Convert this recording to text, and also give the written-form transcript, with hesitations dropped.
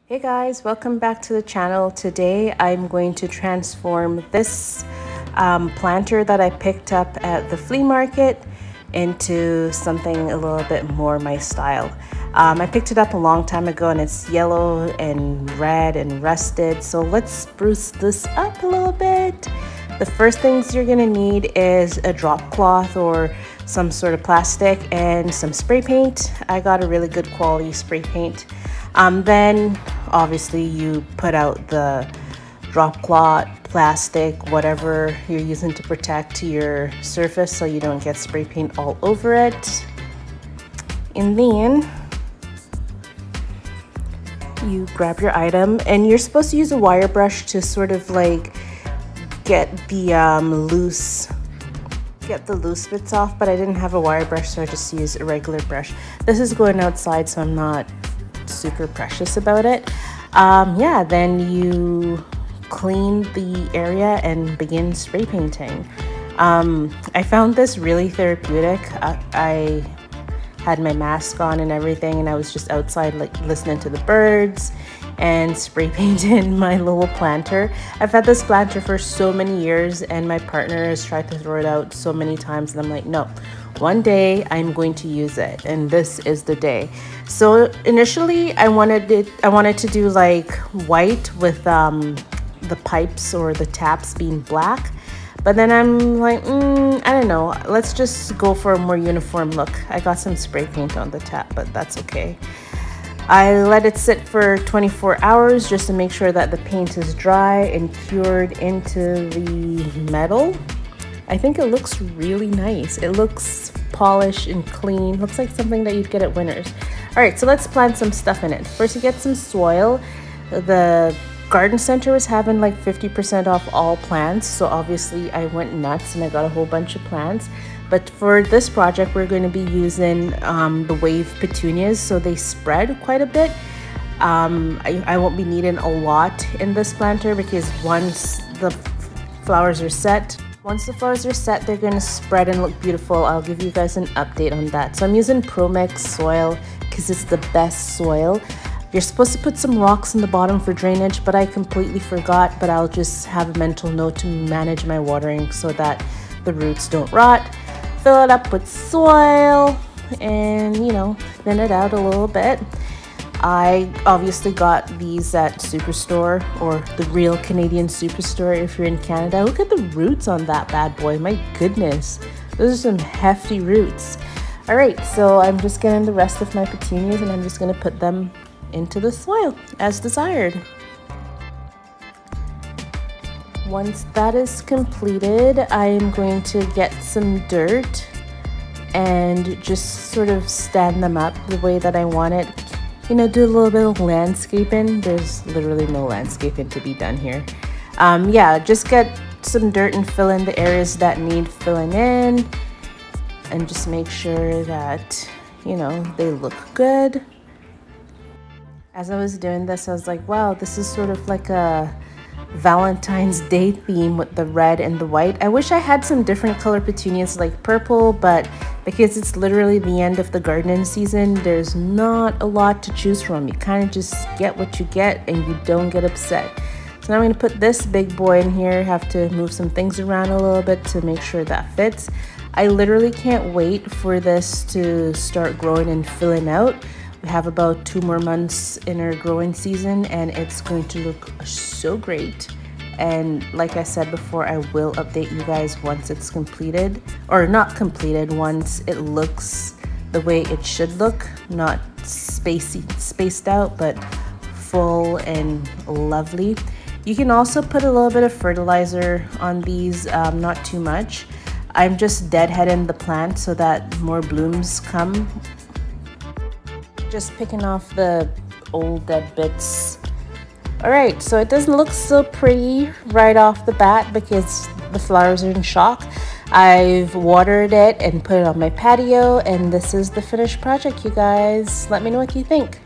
Hey guys, welcome back to the channel. Today I'm going to transform this planter that I picked up at the flea market into something a little bit more my style. I picked it up a long time ago and it's yellow and red and rusted, so let's spruce this up a little bit. The first things you're gonna need is a drop cloth or some sort of plastic and some spray paint. I got a really good quality spray paint. Then obviously you put out the drop cloth, plastic, whatever you're using to protect your surface so you don't get spray paint all over it. And then you grab your item and you're supposed to use a wire brush to sort of like get the loose bits off, but I didn't have a wire brush, so I just used a regular brush. This is going outside, so I'm not super precious about it. Yeah, then you clean the area and begin spray painting. I found this really therapeutic. I had my mask on and everything, and I was just outside like listening to the birds and spray painted my little planter. I've had this planter for so many years and my partner has tried to throw it out so many times, and I'm like, no, one day I'm going to use it, and this is the day. So initially I wanted to do like white with the pipes or the taps being black, but then I'm like, I don't know, let's just go for a more uniform look. I got some spray paint on the tap, but that's okay. I let it sit for 24 hours just to make sure that the paint is dry and cured into the metal. I think it looks really nice. It looks polished and clean. Looks like something that you'd get at Winners. All right, so let's plant some stuff in it. First, you get some soil. The garden center was having like 50% off all plants, so obviously I went nuts and I got a whole bunch of plants. But for this project, we're going to be using the wave petunias, so they spread quite a bit. I won't be needing a lot in this planter because once the flowers are set, they're going to spread and look beautiful. I'll give you guys an update on that. So I'm using ProMix soil because it's the best soil. You're supposed to put some rocks in the bottom for drainage, but I completely forgot, but I'll just have a mental note to manage my watering so that the roots don't rot. Fill it up with soil and, you know, thin it out a little bit. I obviously got these at Superstore, or the real Canadian Superstore if you're in Canada. Look at the roots on that bad boy. My goodness, those are some hefty roots. All right, so I'm just getting the rest of my petunias and I'm just going to put them into the soil as desired. Once that is completed, I am going to get some dirt and just sort of stand them up the way that I want it. You know, do a little bit of landscaping. There's literally no landscaping to be done here. Yeah, just get some dirt and fill in the areas that need filling in, and just make sure that, you know, they look good. As I was doing this, I was like, wow, this is sort of like a Valentine's Day theme with the red and the white. I wish I had some different color petunias like purple, but because it's literally the end of the gardening season, there's not a lot to choose from. You kind of just get what you get and you don't get upset. So now I'm going to put this big boy in here. Have to move some things around a little bit to make sure that fits. I literally can't wait for this to start growing and filling out. We have about 2 more months in our growing season and it's going to look so great. And like I said before, I will update you guys once it's completed, or not completed, once it looks the way it should look, not spaced out, but full and lovely. You can also put a little bit of fertilizer on these, not too much. I'm just deadheading the plant so that more blooms come. Just picking off the old dead bits. All right, so it doesn't look so pretty right off the bat because the flowers are in shock. I've watered it and put it on my patio, and this is the finished project, you guys. Let me know what you think.